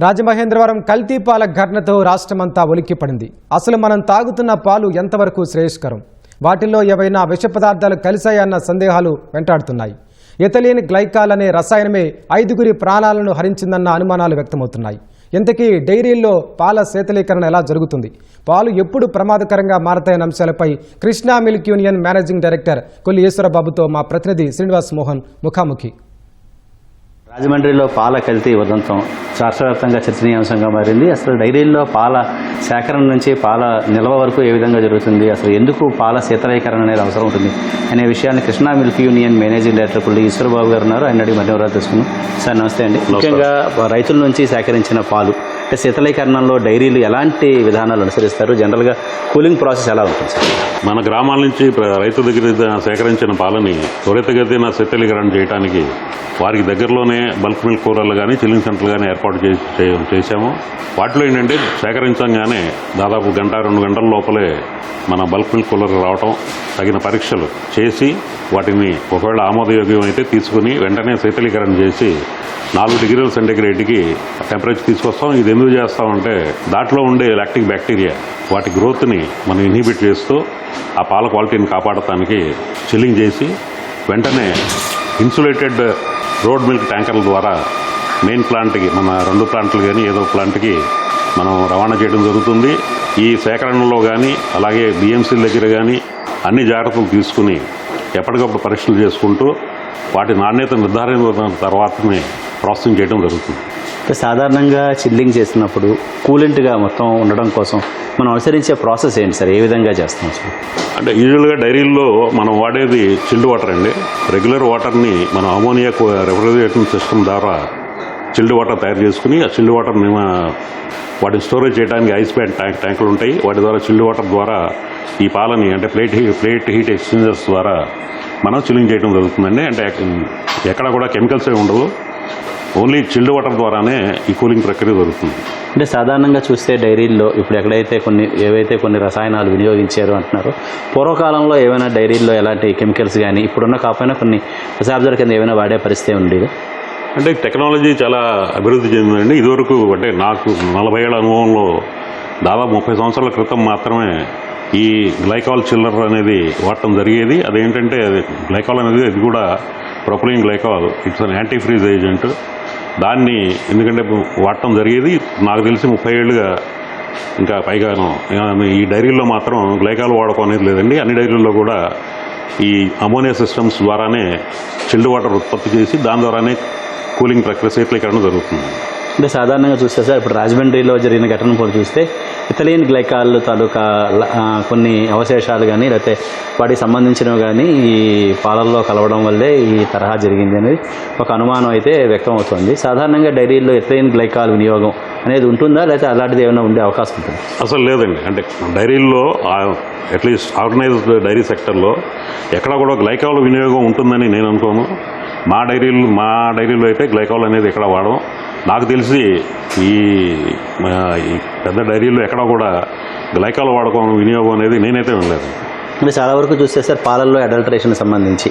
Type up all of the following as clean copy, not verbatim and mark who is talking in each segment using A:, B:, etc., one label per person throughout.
A: రాజమహేంద్రవరం కల్తీ పాల ఘటనతో రాష్ట్రమంతా ఉలిక్కిపడింది. అసలు మనం తాగుతున్న పాలు ఎంతవరకు శ్రేయస్కరం, వాటిల్లో ఏవైనా విష పదార్థాలు కలిశాయన్న సందేహాలు వెంటాడుతున్నాయి. ఎథిలీన్ గ్లైకాల్ అనే రసాయనమే 5గురి ప్రాణాలను హరించిందన్న అనుమానాలు వ్యక్తమవుతున్నాయి. ఇంతకీ డైరీల్లో పాల శీతలీకరణ ఎలా జరుగుతుంది, పాలు ఎప్పుడు ప్రమాదకరంగా మారతాయన్న అంశాలపై Krishna milk union managing director Kolli ఈశ్వరబాబుతో మా ప్రతినిధి శ్రీనివాస్ మోహన్ ముఖాముఖి.
B: రాజమండ్రిలో పాల కల్తీ ఉదంతం రాష్ట్రవ్యాప్తంగా చర్చనీయాంశంగా మారింది. అసలు డైరీల్లో పాల సేకరణ నుంచి పాల నిల్వ వరకు ఏ విధంగా జరుగుతుంది, అసలు ఎందుకు పాల శీతలీకరణ అనేది అవసరం ఉంటుంది అనే విషయాన్ని Krishna milk union managing director Kolli Eswarababu గారు ఉన్నారు. ఆయన అడిగి మధ్య వివరాలు తెలుసుకున్నాం. సార్ నమస్తే అండి. ముఖ్యంగా రైతుల నుంచి సేకరించిన పాలు శీతలీకరణలో డైరీలు ఎలాంటి విధానాలు అనుసరిస్తారు, జనరల్గా కూలింగ్ ప్రాసెస్ ఎలా ఉంటుంది సార్?
C: మన గ్రామాల నుంచి రైతు దగ్గర సేకరించిన పాలని త్వరితగతిన శీతలీకరణ చేయడానికి వారికి దగ్గరలోనే బల్క్ మిల్క్ కూరలు కానీ చిల్లింగ్ సెంటర్లు కానీ ఏర్పాటు చేశాము. వాటిలో ఏంటంటే సేకరించగానే దాదాపు 1-2 గంటల లోపలే మన బల్క్ మిల్క్ కూలర్ రావటం, తగిన పరీక్షలు చేసి వాటిని ఒకవేళ ఆమోదయోగ్యం అయితే తీసుకుని వెంటనే శీతలీకరణ చేసి 4 డిగ్రీల సెంటిగ్రేడ్కి టెంపరేచర్ తీసుకొస్తాం. ఇది ఎందుకు చేస్తామంటే దాంట్లో ఉండే లాక్టిక్ బ్యాక్టీరియా వాటి గ్రోత్ని మనం ఇన్హిబిట్ చేస్తూ ఆ పాల క్వాలిటీని కాపాడటానికి చిల్లింగ్ చేసి వెంటనే ఇన్సులేటెడ్ రోడ్ మిల్క్ ట్యాంకర్ల ద్వారా మెయిన్ ప్లాంట్కి, మన 2 ప్లాంట్లు కానీ ఏదో ప్లాంట్కి మనం రవాణా చేయడం జరుగుతుంది. ఈ సేకరణలో కానీ అలాగే బిఎంసీల దగ్గర కానీ అన్ని జాగ్రత్తలు తీసుకుని ఎప్పటికప్పుడు పరీక్షలు చేసుకుంటూ వాటి నాణ్యత నిర్ధారణ తర్వాతనే ప్రాసెసింగ్ చేయడం జరుగుతుంది.
B: సాధారణంగా చిల్లింగ్ చేసినప్పుడు కూలెంట్గా మొత్తం ఉండడం కోసం మనం అనుసరించే ప్రాసెస్ ఏంటి సార్, ఏ విధంగా చేస్తాం సార్?
C: అంటే యూజువల్గా డైరీల్లో మనం వాడేది చిల్డ్ వాటర్ అండి. రెగ్యులర్ వాటర్ని మనం అమోనియా రెఫ్రిజరేషన్ సిస్టమ్ ద్వారా చిల్డ్ వాటర్ తయారు చేసుకుని ఆ చిల్డ్ వాటర్ని వాటిని స్టోరేజ్ చేయడానికి ఐస్ బ్యాగ్ ట్యాంకులు ఉంటాయి. వాటి ద్వారా చిల్డ్ వాటర్ ద్వారా ఈ పాలని అంటే ప్లేట్ హీట్ ఎక్స్చేంజర్స్ ద్వారా మనం చిల్లింగ్ చేయడం జరుగుతుందండి. అంటే ఎక్కడ కూడా కెమికల్స్ ఏమి ఉండవు, ఓన్లీ చిల్డ్ వాటర్ ద్వారానే ఈ కూలింగ్ ప్రక్రియ జరుగుతుంది.
B: అంటే సాధారణంగా చూస్తే డైరీల్లో ఇప్పుడు ఎక్కడైతే ఏవైతే కొన్ని రసాయనాలు వినియోగించారు అంటున్నారు, పూర్వకాలంలో ఏమైనా డైరీల్లో ఎలాంటి కెమికల్స్ కానీ ఇప్పుడున్న కాకపోయినా కొన్ని దశాబ్దాల కింద ఏమైనా వాడే పరిస్థితి ఉండేది?
C: అంటే టెక్నాలజీ చాలా అభివృద్ధి చెందిందండి. ఇదివరకు అంటే నాకు 40 ఏళ్ల అనుభవంలో దాదాపు 30 సంవత్సరాల క్రితం మాత్రమే ఈ గ్లైకాల్ చిల్లర్ అనేది వాడటం జరిగేది. అదేంటంటే గ్లైకాల్ అనేది అది కూడా propylene glycol, it's an anti freeze agent. దాన్ని ఎందుకంటే వాడటం జరిగేది. నాకు తెలిసి 30 ఏళ్ళుగా ఇంకా పైగాను ఈ డైరీల్లో మాత్రం గ్లైకాల్ వాడకం అనేది లేదండి. అన్ని డైరీల్లో కూడా ఈ అమోనియా సిస్టమ్స్ ద్వారానే చిల్డ్ వాటర్ ఉత్పత్తి చేసి దాని ద్వారానే కూలింగ్ ప్రక్రియ శీతలీకరణ జరుగుతుంది.
B: అంటే సాధారణంగా చూస్తే సార్ ఇప్పుడు రాజమండ్రిలో జరిగిన ఘటన కూడా చూస్తే ఎథిలీన్ గ్లైకాల్ తాలూకా కొన్ని అవశేషాలు కానీ లేకపోతే వాటికి సంబంధించినవి కానీ ఈ పాలల్లో కలవడం వల్లే ఈ తరహా జరిగింది అనేది ఒక అనుమానం అయితే వ్యక్తం అవుతుంది. సాధారణంగా డైరీల్లో ఎథిలీన్ గ్లైకాల్ వినియోగం అనేది ఉంటుందా, లేకపోతే అలాంటిది ఏమైనా ఉండే అవకాశం ఉంటుంది? అసలు
C: లేదండి. అంటే డైరీల్లో అట్లీస్ట్ ఆర్గనైజ్డ్ డైరీ సెక్టర్లో ఎక్కడ కూడా గ్లైకాల్ వినియోగం ఉంటుందని నేను అనుకోను. మా డైరీలో అయితే గ్లైకాల్ అనేది ఎక్కడ వాడడం. నాకు తెలిసి ఈ పెద్ద డైరీలో ఎక్కడ కూడా గ్లైకాల్ వాడకం వినియోగం అనేది నేనైతే వినలేదు.
B: అంటే చాలా వరకు చూస్తే సార్ పాలల్లో అడల్టరేషన్ సంబంధించి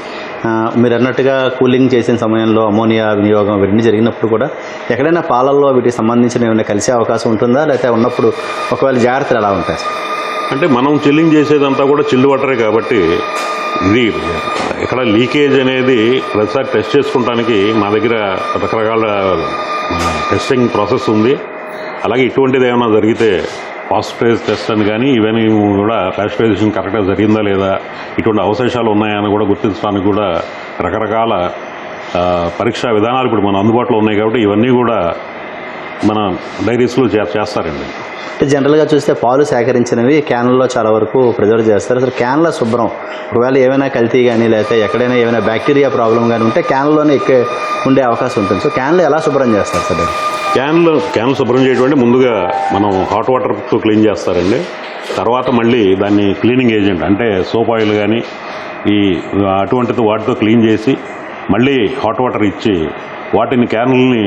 B: మీరు అన్నట్టుగా కూలింగ్ చేసిన సమయంలో అమోనియా వినియోగం ఇవన్నీ జరిగినప్పుడు కూడా ఎక్కడైనా పాలల్లో వీటికి సంబంధించిన ఏమైనా కలిసే అవకాశం ఉంటుందా, లేకపోతే ఉన్నప్పుడు ఒకవేళ జాగ్రత్తలు ఎలా ఉంటాయి సార్?
C: అంటే మనం చిల్లింగ్ చేసేదంతా కూడా చిల్డ్ వాటరే కాబట్టి ఇది ఇక్కడ లీకేజ్ అనేది ప్రతిసారి టెస్ట్ చేసుకోవడానికి మా దగ్గర రకరకాల టెస్టింగ్ ప్రాసెస్ ఉంది. అలాగే ఇటువంటిది ఏమైనా జరిగితే పాజిటివ్ టెస్ట్ అని కానీ ఇవన్నీ కూడా పాస్టరైజేషన్ కరెక్ట్గా జరిగిందా లేదా, ఇటువంటి అవశేషాలు ఉన్నాయని కూడా గుర్తించడానికి కూడా రకరకాల పరీక్షా విధానాలు ఇప్పుడు మన అందుబాటులో ఉన్నాయి. కాబట్టి ఇవన్నీ కూడా మన డైరీస్లో చేస్తారండి.
B: అంటే జనరల్గా చూస్తే పాలు సేకరించినవి క్యాన్లలో చాలా వరకు ప్రిజర్వ్ చేస్తారు. అసలు క్యాన్ల శుభ్రం ఒకవేళ ఏమైనా కల్తీ కానీ లేకపోతే ఎక్కడైనా ఏమైనా బ్యాక్టీరియా ప్రాబ్లం కానీ ఉంటే క్యాన్లోనే ఉండే అవకాశం ఉంటుంది. సో క్యాన్లు ఎలా శుభ్రం చేస్తారు సార్?
C: క్యాన్లు శుభ్రం చేయడం ముందుగా మనం హాట్ వాటర్తో క్లీన్ చేస్తారండి. తర్వాత మళ్ళీ దాన్ని క్లీనింగ్ ఏజెంట్ అంటే సోప్ ఆయిల్ కానీ ఈ అటువంటిది వాటితో క్లీన్ చేసి మళ్ళీ హాట్ వాటర్ ఇచ్చి వాటిని క్యాన్లని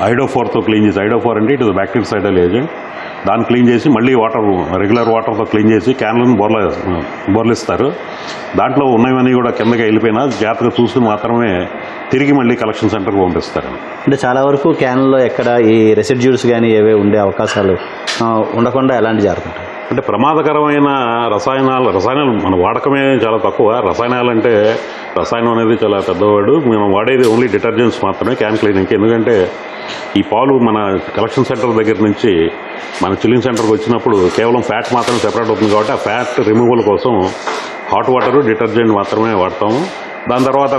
C: ఐడోఫోర్తో క్లీన్ చేసి, ఐడోఫోర్ అంటే ఇట్ ఇస్ బ్యాక్టీరియాసైడల్ ఏజెంట్, దాన్ని క్లీన్ చేసి మళ్ళీ రెగ్యులర్ వాటర్తో క్లీన్ చేసి క్యాన్లను బోర్లిస్తారు. దాంట్లో ఉన్నవన్నీ కూడా కిందకి వెళ్ళిపోయినా జాగ్రత్తగా చూసి మాత్రమే తిరిగి మళ్ళీ కలెక్షన్ సెంటర్కి పంపిస్తారు.
B: అంటే చాలా వరకు క్యాన్లో ఎక్కడ ఈ రెసిడ్యూస్ కానీ ఏవే ఉండే అవకాశాలు ఉండకుండా ఎలాంటి జాగ్రత్త?
C: అంటే ప్రమాదకరమైన రసాయనాలు మన వాడకమే చాలా తక్కువ. రసాయనాలు అంటే రసాయనం అనేది చాలా పెద్దవాడు. మనం వాడేది ఓన్లీ డిటర్జెంట్స్ మాత్రమే క్యాన్ క్లీనింగ్కి. ఎందుకంటే ఈ పాలు మన కలెక్షన్ సెంటర్ దగ్గర నుంచి మన చిల్లింగ్ సెంటర్కి వచ్చినప్పుడు కేవలం ఫ్యాట్ మాత్రమే సెపరేట్ అవుతుంది కాబట్టి ఆ ఫ్యాట్ రిమూవల్ కోసం హాట్ వాటర్, డిటర్జెంట్ మాత్రమే వాడతాము. దాని తర్వాత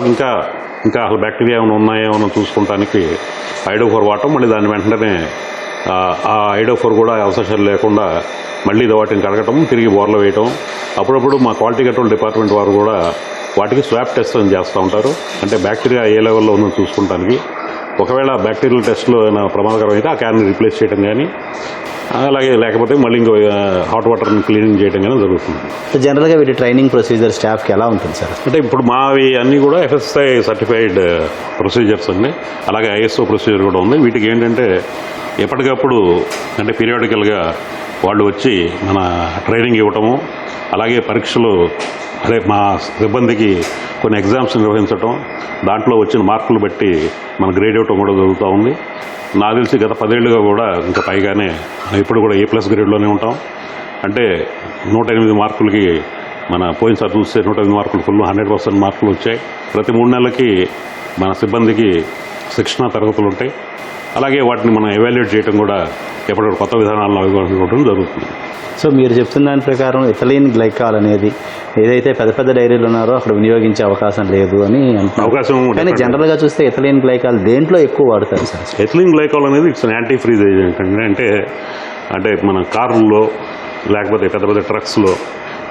C: ఇంకా అసలు బ్యాక్టీరియా ఏమైనా ఉన్నాయేమో చూసుకోవడానికి ఐడోఫోర్ వాడటం, మళ్ళీ దాని వెంటనే ఆ ఐడోఫోర్ కూడా అవశేషాలు లేకుండా మళ్ళీ వాటిని కడగటం, తిరిగి బోర్లో వేయటం. అప్పుడప్పుడు మా క్వాలిటీ కంట్రోల్ డిపార్ట్మెంట్ వారు కూడా వాటికి స్వాబ్ టెస్ట్ అని చేస్తూ ఉంటారు. అంటే బ్యాక్టీరియా ఏ లెవెల్లో ఉందో చూసుకోవడానికి. ఒకవేళ బ్యాక్టీరియల్ టెస్ట్లో ఏమైనా ప్రమాదకరం అయితే ఆ క్యాన్ని రీప్లేస్ చేయడం కానీ, అలాగే లేకపోతే మళ్ళీ ఇంకో హాట్ వాటర్ని క్లీనింగ్ చేయడం కానీ జరుగుతుంది.
B: జనరల్గా వీటి ట్రైనింగ్ ప్రొసీజర్ స్టాఫ్కి ఎలా ఉంటుంది సార్?
C: అంటే ఇప్పుడు మావి అన్నీ కూడా FSSAI సర్టిఫైడ్ ప్రొసీజర్స్ అండి. అలాగే ISO ప్రొసీజర్ కూడా ఉంది. వీటికి ఏంటంటే ఎప్పటికప్పుడు అంటే పీరియాడికల్గా వాళ్ళు వచ్చి మన ట్రైనింగ్ ఇవ్వటము, అలాగే పరీక్షలు మా సిబ్బందికి కొన్ని ఎగ్జామ్స్ నిర్వహించడం, దాంట్లో వచ్చిన మార్కులు బట్టి మన గ్రేడ్ ఇవ్వటం కూడా జరుగుతూ ఉంది. నాకు తెలిసి గత 10 ఏళ్ళుగా కూడా ఇంకా పైగానే ఇప్పుడు కూడా A+ గ్రేడ్లోనే ఉంటాం. అంటే 108 మార్కులకి మన పోయినసారి చూస్తే 108 మార్కులు ఫుల్ 100% మార్కులు వచ్చాయి. ప్రతి 3 నెలలకి మన సిబ్బందికి శిక్షణ తరగతులు ఉంటాయి. అలాగే వాటిని మనం ఎవాల్యుయేట్ చేయడం కూడా ఎప్పటికప్పుడు కొత్త విధానాలను అభివృద్ధి జరుగుతుంది.
B: సో మీరు చెప్తున్న దాని ప్రకారం ఇథిలీన్ గ్లైకాల్ అనేది ఏదైతే పెద్ద డైరీలు ఉన్నారో అక్కడ వినియోగించే అవకాశం లేదు అని
C: అవకాశం.
B: కానీ జనరల్గా చూస్తే ఇథిలీన్ గ్లైకాల్ దేంట్లో ఎక్కువ వాడతారు సార్?
C: ఎథిలీన్ గ్లైకాల్ అనేది ఇట్స్ యాంటీ ఫ్రీజ్ ఏజెంట్ అండి. అంటే మన కార్లలో లేకపోతే పెద్ద ట్రక్స్లో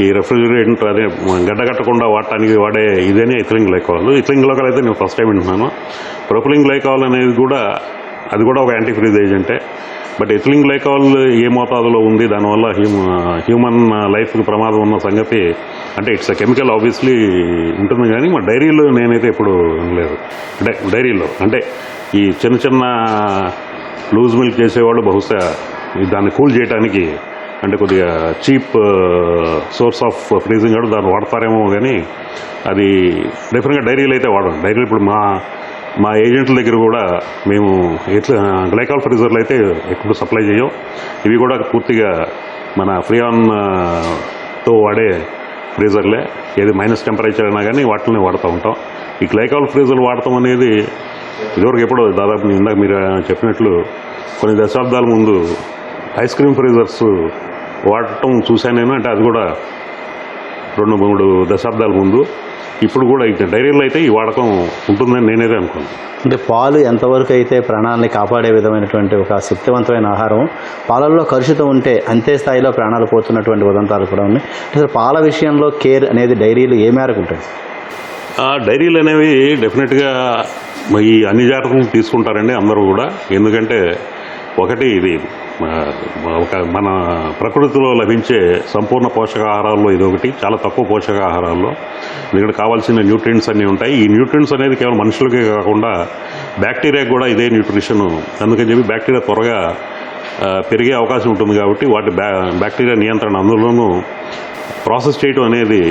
C: ఈ రెఫ్రిజిరేటర్ అదే గడ్డగట్టకుండా వాడటానికి వాడే ఇదేనే ఇథిలీన్ గ్లైకాల్. ఇథిలీన్ గ్లైకాల్ అయితే నేను ఫస్ట్ టైం వింటున్నాను. ప్రొపిలిన్ గ్లైకాల్ అనేది కూడా అది కూడా ఒక యాంటీ ఫ్రీజ్ ఏజెంటే. బట్ ఎథిలీన్ గ్లైకాల్ ఏ మోతాదులో ఉంది, దానివల్ల హ్యూమన్ లైఫ్కి ప్రమాదం ఉన్న సంగతి అంటే ఇట్స్ కెమికల్ ఆబ్వియస్లీ ఉంటుంది. కానీ మా డైరీలో నేనైతే ఎప్పుడు వినలేదు. డైరీలో అంటే ఈ చిన్న లూజ్ మిల్క్ చేసేవాళ్ళు బహుశా దాన్ని కూల్ చేయడానికి అంటే కొద్దిగా చీప్ సోర్స్ ఆఫ్ ఫ్రీజింగ్ కూడా దాన్ని వాడతారేమో. కానీ అది డెఫినెట్గా డైరీలు అయితే వాడడం. డైరీలు ఇప్పుడు మా ఏజెంట్ల దగ్గర కూడా మేము గ్లైకాల్ ఫ్రీజర్లు అయితే ఎక్కువ సప్లై చేయం. ఇవి కూడా పూర్తిగా మన ఫ్రీఆన్తో వాడే ఫ్రీజర్లే. ఏది మైనస్ టెంపరేచర్ అయినా కానీ వాటిని వాడుతూ ఉంటాం. ఈ గ్లైకాల్ ఫ్రీజర్లు వాడటం అనేది ఇదివరకు ఎప్పుడో దాదాపు ఇందాక మీరు చెప్పినట్లు కొన్ని దశాబ్దాల ముందు ఐస్ క్రీమ్ ఫ్రీజర్స్ వాడటం చూశాను నేను. అంటే అది కూడా 2-3 దశాబ్దాల ముందు. ఇప్పుడు కూడా డైరీలో అయితే ఈ వాడకం ఉంటుందని నేనైతే అనుకున్నాను.
B: అంటే పాలు ఎంతవరకు అయితే ప్రాణాలని కాపాడే విధమైనటువంటి ఒక శక్తివంతమైన ఆహారం, పాలల్లో కలుషితం ఉంటే అంతే స్థాయిలో ప్రాణాలు పోతున్నటువంటి ఉదంతాలు కూడా ఉన్నాయి. అసలు పాల విషయంలో కేర్ అనేది డైరీలు ఏ మేరకు ఉంటుంది?
C: డైరీలు అనేవి డెఫినెట్గా ఈ అన్ని జాగ్రత్తలు తీసుకుంటారండి అందరూ కూడా. ఎందుకంటే ఒకటి ఇది ఒక మన ప్రకృతిలో లభించే సంపూర్ణ పోషకాహారాల్లో ఇది ఒకటి. చాలా తక్కువ పోషకాహారాల్లో ఇక్కడ కావాల్సిన న్యూట్రియంట్స్ అన్నీ ఉంటాయి. ఈ న్యూట్రియంట్స్ అనేది కేవలం మనుషులకే కాకుండా బ్యాక్టీరియాకి కూడా ఇదే న్యూట్రిషన్. అందుకని చెప్పి బ్యాక్టీరియా త్వరగా పెరిగే అవకాశం ఉంటుంది. కాబట్టి వాటి బ్యాక్టీరియా నియంత్రణ, అందులోనూ ప్రాసెస్ చేయడం అనేది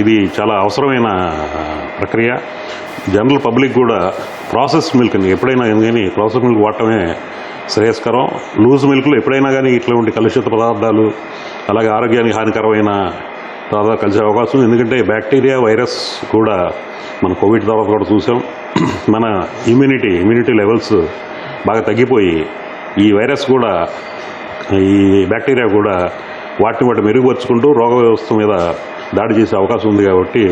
C: ఇది చాలా అవసరమైన ప్రక్రియ. జనరల్ పబ్లిక్ కూడా ప్రాసెస్ మిల్క్ని ఎప్పుడైనా కానీ ప్రాసెస్ మిల్క్ వాడటమే శ్రేయస్కరం. లూజ్ మిల్క్లో ఎప్పుడైనా కానీ ఇట్లాంటి కలుషిత పదార్థాలు అలాగే ఆరోగ్యానికి హానికరమైన పదార్థాలు కలిసే అవకాశం ఉంది. ఎందుకంటే బ్యాక్టీరియా, వైరస్ కూడా మన కోవిడ్ తర్వాత కూడా చూసాం. మన ఇమ్యూనిటీ లెవెల్స్ బాగా తగ్గిపోయి ఈ వైరస్ కూడా ఈ బ్యాక్టీరియా కూడా వాటిని మెరుగుపరుచుకుంటూ రోగ వ్యవస్థ మీద దాడి చేసే అవకాశం ఉంది. కాబట్టి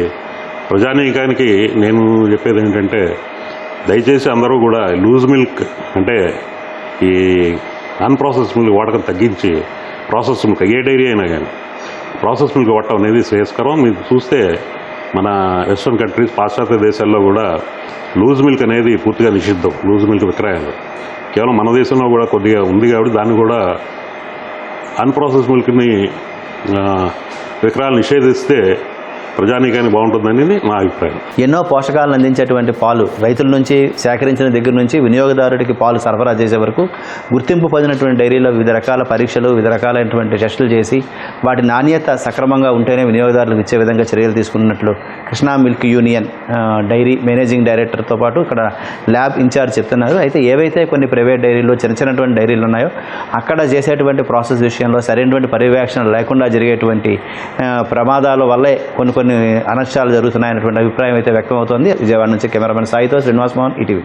C: ప్రజానీకానికి నేను చెప్పేది ఏంటంటే దయచేసి అందరూ కూడా లూజ్ మిల్క్ అంటే ఈ అన్ప్రాసెస్ మిల్క్ వాడకం తగ్గించి ప్రాసెస్ మిల్క్ ఏ డైరీ అయినా కానీ ప్రాసెస్ మిల్క్ వాడటం అనేది శ్రేయస్కరం. మీరు చూస్తే మన వెస్ట్రన్ కంట్రీస్, పాశ్చాత్య దేశాల్లో కూడా లూజ్ మిల్క్ అనేది పూర్తిగా నిషిద్ధం. లూజ్ మిల్క్ విక్రయాలు కేవలం మన దేశంలో కూడా కొద్దిగా ఉంది. కాబట్టి దాన్ని కూడా అన్ప్రాసెస్ మిల్క్ని విక్రయాలు నిషేధిస్తే ప్రజానీకానికి బాగుంటుందని నా అభిప్రాయం.
B: ఎన్నో పోషకాలను అందించేటువంటి పాలు రైతుల నుంచి సేకరించిన దగ్గర నుంచి వినియోగదారుడికి పాలు సరఫరా చేసే వరకు గుర్తింపు పొందినటువంటి డైరీలో వివిధ రకాల పరీక్షలు, వివిధ రకాలైనటువంటి టెస్టులు చేసి వాటి నాణ్యత సక్రమంగా ఉంటేనే వినియోగదారులకు ఇచ్చే విధంగా చర్యలు తీసుకున్నట్లు Krishna milk union dairy managing డైరెక్టర్తో పాటు ఇక్కడ ల్యాబ్ ఇన్ఛార్జ్ చెప్తున్నారు. అయితే ఏవైతే కొన్ని ప్రైవేట్ డైరీలు చిన్నటువంటి డైరీలు ఉన్నాయో అక్కడ చేసేటువంటి ప్రాసెస్ విషయంలో సరైనటువంటి పర్యవేక్షణ లేకుండా జరిగేటువంటి ప్రమాదాల వల్లే కొన్ని అనర్థాలు జరుగుతున్నాయనేటువంటి అభిప్రాయం అయితే వ్యక్తమవుతోంది. విజయవాడ నుంచి కెమెరామెన్ సాయితో శ్రీనివాస్ మోహన్, ఈటీవీ.